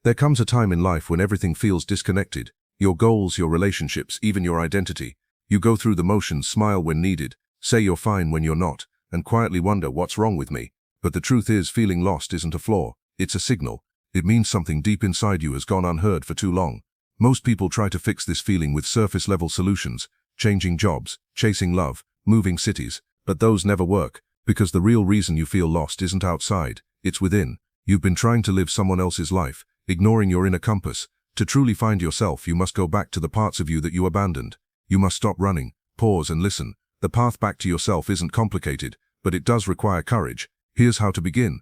There comes a time in life when everything feels disconnected. Your goals, your relationships, even your identity. You go through the motions, smile when needed, say you're fine when you're not, and quietly wonder what's wrong with me. But the truth is, feeling lost isn't a flaw, it's a signal. It means something deep inside you has gone unheard for too long. Most people try to fix this feeling with surface-level solutions, changing jobs, chasing love, moving cities, but those never work, because the real reason you feel lost isn't outside, it's within. You've been trying to live someone else's life, ignoring your inner compass. To truly find yourself, you must go back to the parts of you that you abandoned. You must stop running, pause and listen. The path back to yourself isn't complicated, but it does require courage. Here's how to begin.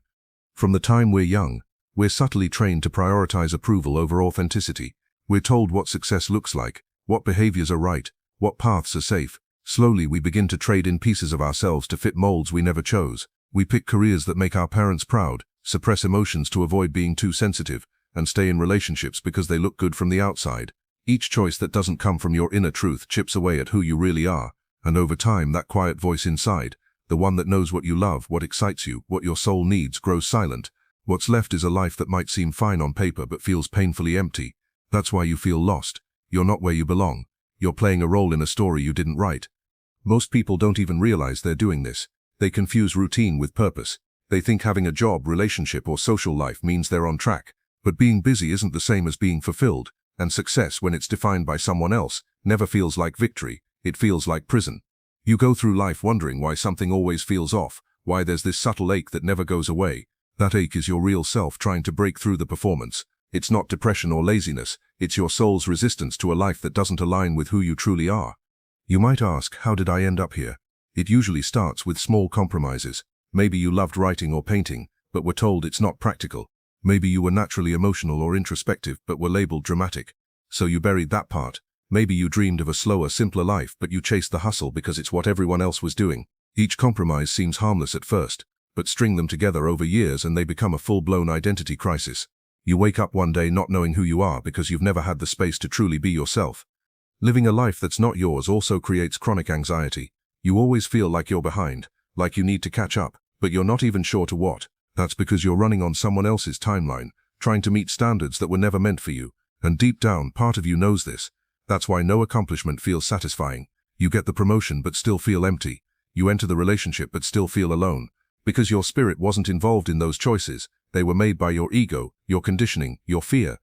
From the time we're young, we're subtly trained to prioritize approval over authenticity. We're told what success looks like, what behaviors are right, what paths are safe. Slowly we begin to trade in pieces of ourselves to fit molds we never chose. We pick careers that make our parents proud, suppress emotions to avoid being too sensitive, and stay in relationships because they look good from the outside. Each choice that doesn't come from your inner truth chips away at who you really are, and over time that quiet voice inside, the one that knows what you love, what excites you, what your soul needs, grows silent. What's left is a life that might seem fine on paper but feels painfully empty. That's why you feel lost. You're not where you belong. You're playing a role in a story you didn't write. Most people don't even realize they're doing this. They confuse routine with purpose. They think having a job, relationship, or social life means they're on track. But being busy isn't the same as being fulfilled, and success, when it's defined by someone else, never feels like victory. It feels like prison. You go through life wondering why something always feels off, why there's this subtle ache that never goes away. That ache is your real self trying to break through the performance. It's not depression or laziness, it's your soul's resistance to a life that doesn't align with who you truly are. You might ask, how did I end up here? It usually starts with small compromises. Maybe you loved writing or painting, but were told it's not practical. Maybe you were naturally emotional or introspective, but were labeled dramatic. So you buried that part. Maybe you dreamed of a slower, simpler life, but you chased the hustle because it's what everyone else was doing. Each compromise seems harmless at first, but string them together over years and they become a full-blown identity crisis. You wake up one day not knowing who you are because you've never had the space to truly be yourself. Living a life that's not yours also creates chronic anxiety. You always feel like you're behind, like you need to catch up, but you're not even sure to what. That's because you're running on someone else's timeline, trying to meet standards that were never meant for you. And deep down, part of you knows this. That's why no accomplishment feels satisfying. You get the promotion but still feel empty. You enter the relationship but still feel alone. Because your spirit wasn't involved in those choices. They were made by your ego, your conditioning, your fear.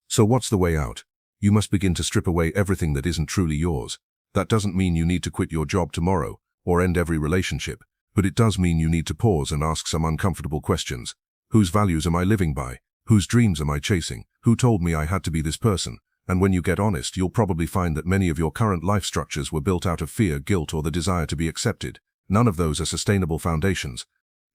So what's the way out? You must begin to strip away everything that isn't truly yours. That doesn't mean you need to quit your job tomorrow, or end every relationship. But it does mean you need to pause and ask some uncomfortable questions. Whose values am I living by? Whose dreams am I chasing? Who told me I had to be this person? And when you get honest, you'll probably find that many of your current life structures were built out of fear, guilt, or the desire to be accepted. None of those are sustainable foundations.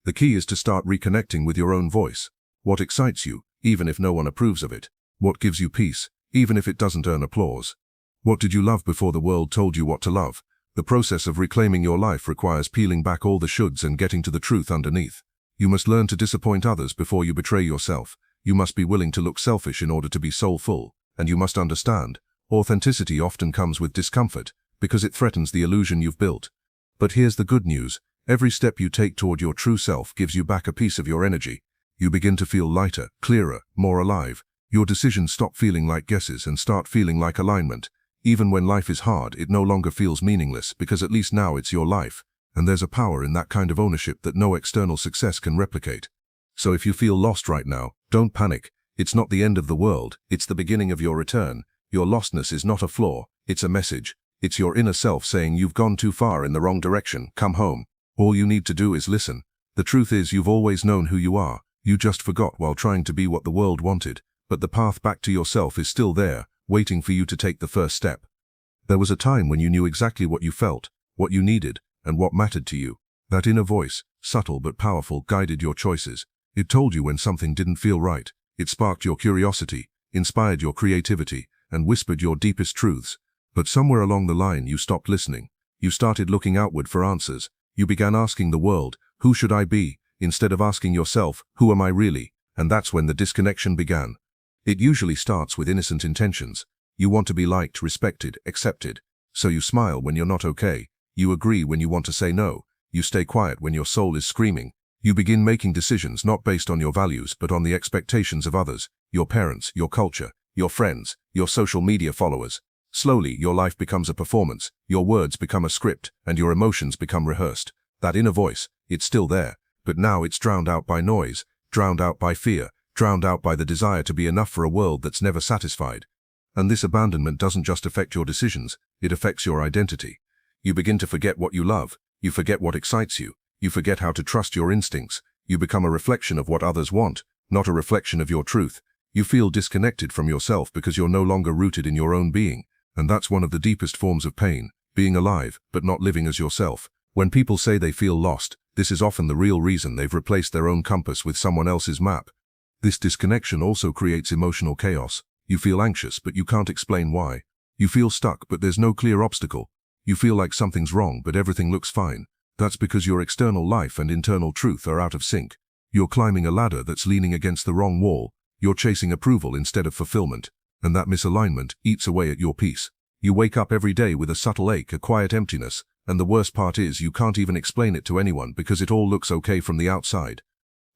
The key is to start reconnecting with your own voice. What excites you, even if no one approves of it? What gives you peace, even if it doesn't earn applause? What did you love before the world told you what to love? The process of reclaiming your life requires peeling back all the shoulds and getting to the truth underneath. You must learn to disappoint others before you betray yourself. You must be willing to look selfish in order to be soulful. And you must understand, authenticity often comes with discomfort, because it threatens the illusion you've built. But here's the good news. Every step you take toward your true self gives you back a piece of your energy. You begin to feel lighter, clearer, more alive. Your decisions stop feeling like guesses and start feeling like alignment. Even when life is hard, it no longer feels meaningless because at least now it's your life. And there's a power in that kind of ownership that no external success can replicate. So if you feel lost right now, don't panic. It's not the end of the world, it's the beginning of your return. Your lostness is not a flaw, it's a message. It's your inner self saying you've gone too far in the wrong direction, come home. All you need to do is listen. The truth is you've always known who you are. You just forgot while trying to be what the world wanted. But the path back to yourself is still there, waiting for you to take the first step. There was a time when you knew exactly what you felt, what you needed, and what mattered to you. That inner voice, subtle but powerful, guided your choices. It told you when something didn't feel right. It sparked your curiosity, inspired your creativity, and whispered your deepest truths. But somewhere along the line you stopped listening. You started looking outward for answers. You began asking the world, who should I be, instead of asking yourself, who am I really? And that's when the disconnection began. It usually starts with innocent intentions. You want to be liked, respected, accepted. So you smile when you're not okay. You agree when you want to say no. You stay quiet when your soul is screaming. You begin making decisions not based on your values but on the expectations of others. your parents, your culture, your friends, your social media followers. Slowly, your life becomes a performance, your words become a script, and your emotions become rehearsed. That inner voice, it's still there, but now it's drowned out by noise, drowned out by fear, drowned out by the desire to be enough for a world that's never satisfied. And this abandonment doesn't just affect your decisions, it affects your identity. You begin to forget what you love, you forget what excites you, you forget how to trust your instincts, you become a reflection of what others want, not a reflection of your truth. You feel disconnected from yourself because you're no longer rooted in your own being. And that's one of the deepest forms of pain, being alive, but not living as yourself. When people say they feel lost, this is often the real reason they've replaced their own compass with someone else's map. This disconnection also creates emotional chaos. You feel anxious, but you can't explain why. You feel stuck, but there's no clear obstacle. You feel like something's wrong, but everything looks fine. That's because your external life and internal truth are out of sync. You're climbing a ladder that's leaning against the wrong wall. You're chasing approval instead of fulfillment. And that misalignment eats away at your peace. You wake up every day with a subtle ache, a quiet emptiness, and the worst part is you can't even explain it to anyone because it all looks okay from the outside.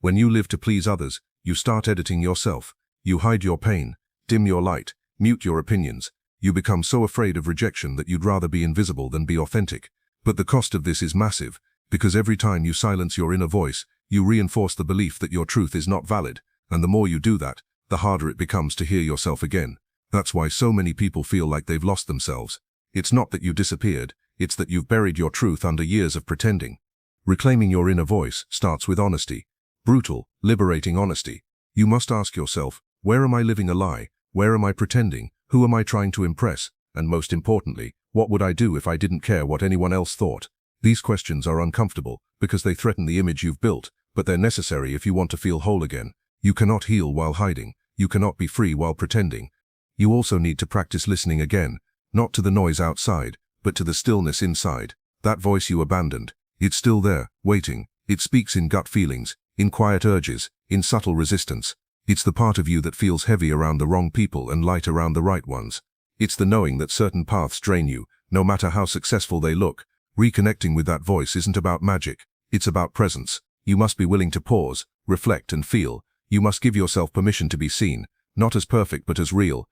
When you live to please others, you start editing yourself. You hide your pain, dim your light, mute your opinions. You become so afraid of rejection that you'd rather be invisible than be authentic. But the cost of this is massive, because every time you silence your inner voice, you reinforce the belief that your truth is not valid, and the more you do that, the harder it becomes to hear yourself again. That's why so many people feel like they've lost themselves. It's not that you disappeared, it's that you've buried your truth under years of pretending. Reclaiming your inner voice starts with honesty. Brutal, liberating honesty. You must ask yourself, where am I living a lie? Where am I pretending? Who am I trying to impress? And most importantly, what would I do if I didn't care what anyone else thought? These questions are uncomfortable because they threaten the image you've built, but they're necessary if you want to feel whole again. You cannot heal while hiding. You cannot be free while pretending. You also need to practice listening again, not to the noise outside, but to the stillness inside. That voice you abandoned, it's still there, waiting. It speaks in gut feelings, in quiet urges, in subtle resistance. It's the part of you that feels heavy around the wrong people and light around the right ones. It's the knowing that certain paths drain you, no matter how successful they look. Reconnecting with that voice isn't about magic, it's about presence. You must be willing to pause, reflect and feel. You must give yourself permission to be seen, not as perfect but as real.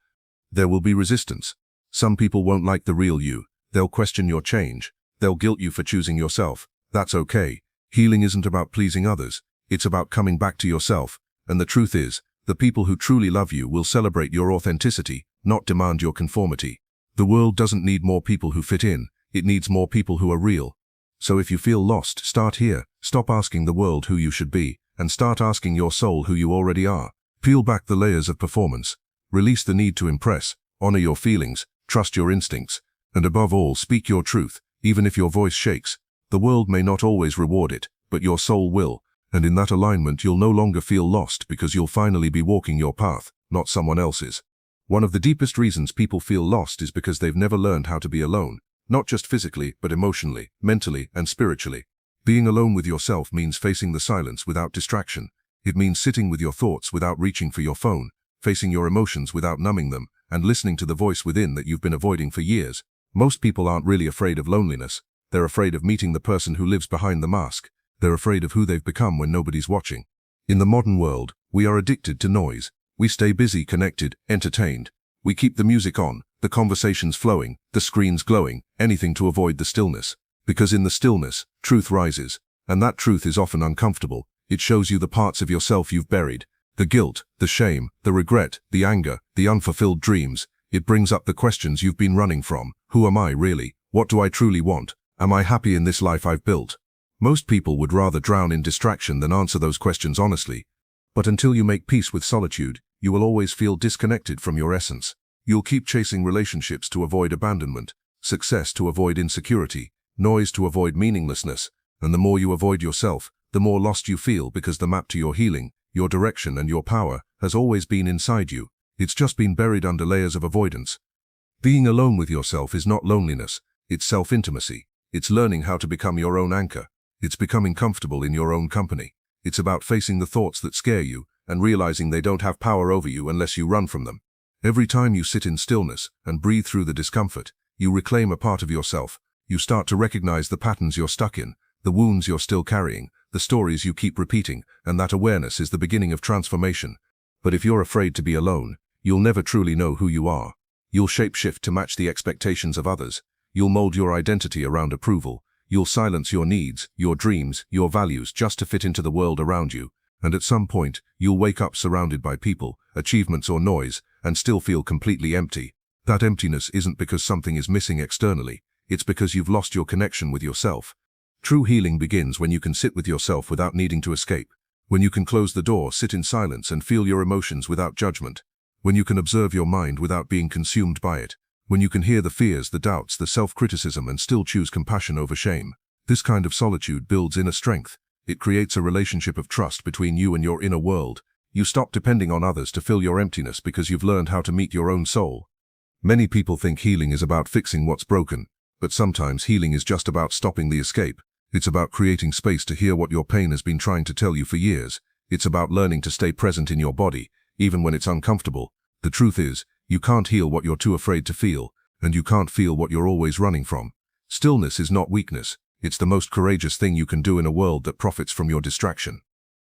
There will be resistance. Some people won't like the real you. They'll question your change. They'll guilt you for choosing yourself. That's okay. Healing isn't about pleasing others. It's about coming back to yourself. And the truth is, the people who truly love you will celebrate your authenticity, not demand your conformity. The world doesn't need more people who fit in. It needs more people who are real. So if you feel lost, start here. Stop asking the world who you should be, and start asking your soul who you already are. Peel back the layers of performance. Release the need to impress. Honor your feelings. Trust your instincts. And above all, speak your truth, even if your voice shakes. The world may not always reward it, but your soul will. And in that alignment, you'll no longer feel lost because you'll finally be walking your path, not someone else's. One of the deepest reasons people feel lost is because they've never learned how to be alone, not just physically, but emotionally, mentally, and spiritually. Being alone with yourself means facing the silence without distraction. It means sitting with your thoughts without reaching for your phone, facing your emotions without numbing them, and listening to the voice within that you've been avoiding for years. Most people aren't really afraid of loneliness. They're afraid of meeting the person who lives behind the mask. They're afraid of who they've become when nobody's watching. In the modern world, we are addicted to noise. We stay busy, connected, entertained. We keep the music on, the conversations flowing, the screens glowing, anything to avoid the stillness. Because in the stillness, truth rises. And that truth is often uncomfortable. It shows you the parts of yourself you've buried. The guilt, the shame, the regret, the anger, the unfulfilled dreams. It brings up the questions you've been running from. Who am I really? What do I truly want? Am I happy in this life I've built? Most people would rather drown in distraction than answer those questions honestly. But until you make peace with solitude, you will always feel disconnected from your essence. You'll keep chasing relationships to avoid abandonment, success to avoid insecurity, noise to avoid meaninglessness, and the more you avoid yourself, the more lost you feel because the map to your healing, your direction and your power has always been inside you. It's just been buried under layers of avoidance. Being alone with yourself is not loneliness, it's self-intimacy. It's learning how to become your own anchor. It's becoming comfortable in your own company. It's about facing the thoughts that scare you and realizing they don't have power over you unless you run from them. Every time you sit in stillness and breathe through the discomfort, you reclaim a part of yourself. You start to recognize the patterns you're stuck in, the wounds you're still carrying, the stories you keep repeating, and that awareness is the beginning of transformation. But if you're afraid to be alone, you'll never truly know who you are. You'll shapeshift to match the expectations of others. You'll mold your identity around approval. You'll silence your needs, your dreams, your values just to fit into the world around you. And at some point, you'll wake up surrounded by people, achievements or noise, and still feel completely empty. That emptiness isn't because something is missing externally. It's because you've lost your connection with yourself. True healing begins when you can sit with yourself without needing to escape. When you can close the door, sit in silence, and feel your emotions without judgment. When you can observe your mind without being consumed by it. When you can hear the fears, the doubts, the self-criticism, and still choose compassion over shame. This kind of solitude builds inner strength. It creates a relationship of trust between you and your inner world. You stop depending on others to fill your emptiness because you've learned how to meet your own soul. Many people think healing is about fixing what's broken, but sometimes healing is just about stopping the escape. It's about creating space to hear what your pain has been trying to tell you for years. It's about learning to stay present in your body, even when it's uncomfortable. The truth is, you can't heal what you're too afraid to feel, and you can't feel what you're always running from. Stillness is not weakness. It's the most courageous thing you can do in a world that profits from your distraction.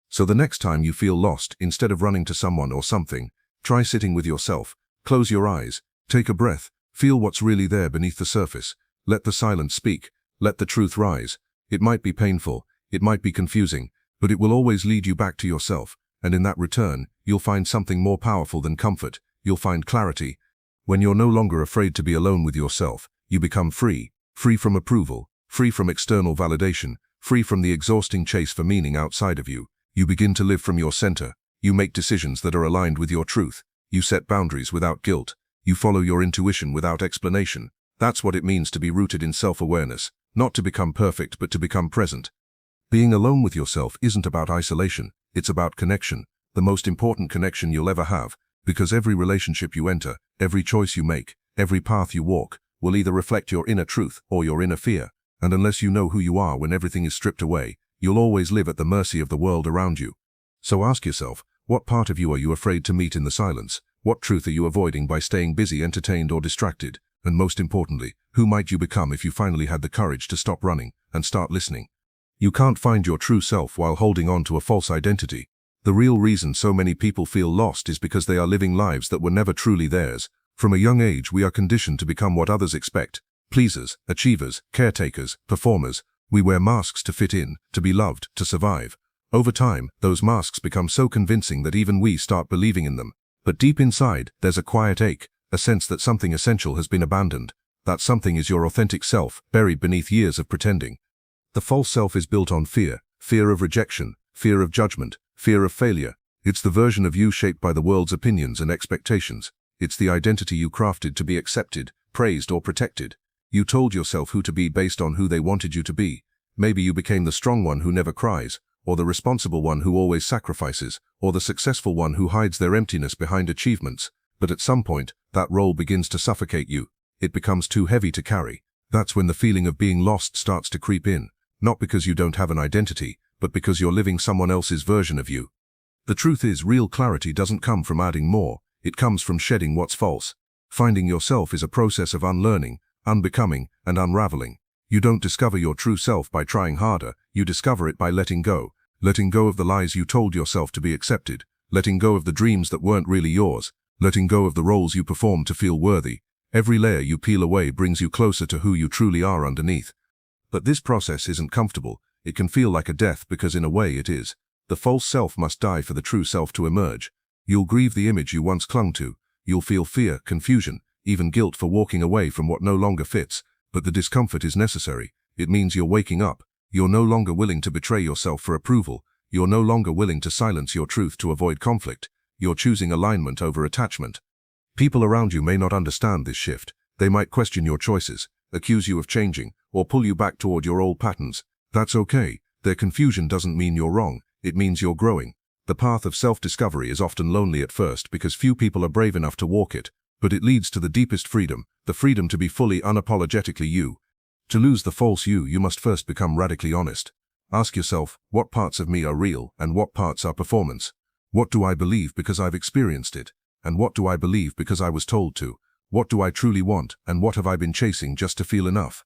So the next time you feel lost, instead of running to someone or something, try sitting with yourself. Close your eyes, take a breath, feel what's really there beneath the surface. Let the silence speak, let the truth rise. It might be painful, it might be confusing, but it will always lead you back to yourself, and in that return, you'll find something more powerful than comfort. You'll find clarity. When you're no longer afraid to be alone with yourself, you become free. Free from approval, free from external validation, free from the exhausting chase for meaning outside of you. You begin to live from your center. You make decisions that are aligned with your truth. You set boundaries without guilt. You follow your intuition without explanation. That's what it means to be rooted in self-awareness, not to become perfect but to become present. Being alone with yourself isn't about isolation, it's about connection, the most important connection you'll ever have, because every relationship you enter, every choice you make, every path you walk, will either reflect your inner truth or your inner fear, and unless you know who you are when everything is stripped away, you'll always live at the mercy of the world around you. So ask yourself, what part of you are you afraid to meet in the silence? What truth are you avoiding by staying busy, entertained, or distracted? And most importantly, who might you become if you finally had the courage to stop running and start listening? You can't find your true self while holding on to a false identity. The real reason so many people feel lost is because they are living lives that were never truly theirs. From a young age, we are conditioned to become what others expect. Pleasers, achievers, caretakers, performers. We wear masks to fit in, to be loved, to survive. Over time, those masks become so convincing that even we start believing in them. But deep inside, there's a quiet ache, a sense that something essential has been abandoned. That something is your authentic self, buried beneath years of pretending. The false self is built on fear, fear of rejection, fear of judgment, fear of failure. It's the version of you shaped by the world's opinions and expectations. It's the identity you crafted to be accepted, praised, or protected. You told yourself who to be based on who they wanted you to be. Maybe you became the strong one who never cries, or the responsible one who always sacrifices, or the successful one who hides their emptiness behind achievements. But at some point, that role begins to suffocate you. It becomes too heavy to carry. That's when the feeling of being lost starts to creep in. Not because you don't have an identity, but because you're living someone else's version of you. The truth is, real clarity doesn't come from adding more. It comes from shedding what's false. Finding yourself is a process of unlearning, unbecoming, and unraveling. You don't discover your true self by trying harder. You discover it by letting go. Letting go of the lies you told yourself to be accepted. Letting go of the dreams that weren't really yours. Letting go of the roles you performed to feel worthy. Every layer you peel away brings you closer to who you truly are underneath. But this process isn't comfortable. It can feel like a death because in a way it is. The false self must die for the true self to emerge. You'll grieve the image you once clung to. You'll feel fear, confusion, even guilt for walking away from what no longer fits. But the discomfort is necessary. It means you're waking up. You're no longer willing to betray yourself for approval. You're no longer willing to silence your truth to avoid conflict. You're choosing alignment over attachment. People around you may not understand this shift. They might question your choices, accuse you of changing, or pull you back toward your old patterns. That's okay. Their confusion doesn't mean you're wrong. It means you're growing. The path of self-discovery is often lonely at first because few people are brave enough to walk it, but it leads to the deepest freedom, the freedom to be fully unapologetically you. To lose the false you must first become radically honest. Ask yourself, what parts of me are real and what parts are performance? What do I believe because I've experienced it? And what do I believe because I was told to? What do I truly want and what have I been chasing just to feel enough?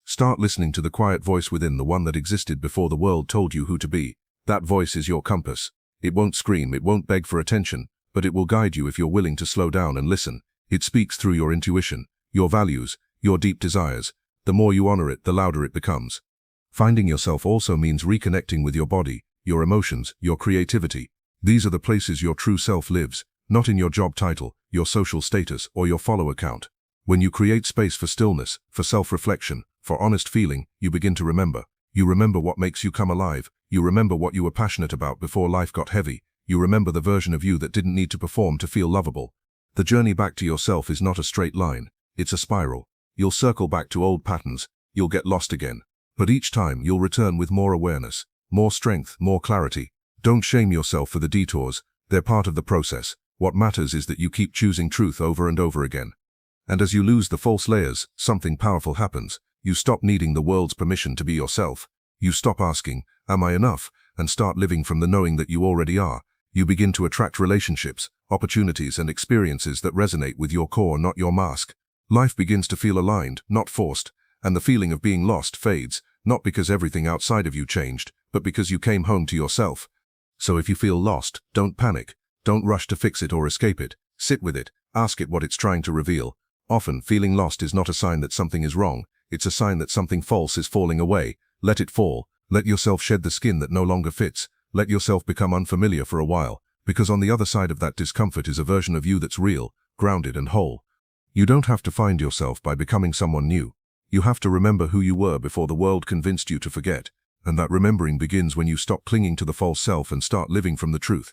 Start listening to the quiet voice within, the one that existed before the world told you who to be. That voice is your compass. It won't scream, it won't beg for attention, but it will guide you if you're willing to slow down and listen. It speaks through your intuition, your values, your deep desires. The more you honor it, the louder it becomes. Finding yourself also means reconnecting with your body, your emotions, your creativity. These are the places your true self lives, not in your job title, your social status, or your follower count. When you create space for stillness, for self-reflection, for honest feeling, you begin to remember. You remember what makes you come alive. You remember what you were passionate about before life got heavy. You remember the version of you that didn't need to perform to feel lovable. The journey back to yourself is not a straight line. It's a spiral. You'll circle back to old patterns. You'll get lost again. But each time, you'll return with more awareness, more strength, more clarity. Don't shame yourself for the detours. They're part of the process. What matters is that you keep choosing truth over and over again. And as you lose the false layers, something powerful happens. You stop needing the world's permission to be yourself. You stop asking, am I enough? And start living from the knowing that you already are. You begin to attract relationships, opportunities, and experiences that resonate with your core, not your mask. Life begins to feel aligned, not forced. And the feeling of being lost fades, not because everything outside of you changed, but because you came home to yourself. So if you feel lost, don't panic. Don't rush to fix it or escape it. Sit with it. Ask it what it's trying to reveal. Often, feeling lost is not a sign that something is wrong. It's a sign that something false is falling away. Let it fall. Let yourself shed the skin that no longer fits. Let yourself become unfamiliar for a while, because on the other side of that discomfort is a version of you that's real, grounded, and whole. You don't have to find yourself by becoming someone new. You have to remember who you were before the world convinced you to forget. And that remembering begins when you stop clinging to the false self and start living from the truth.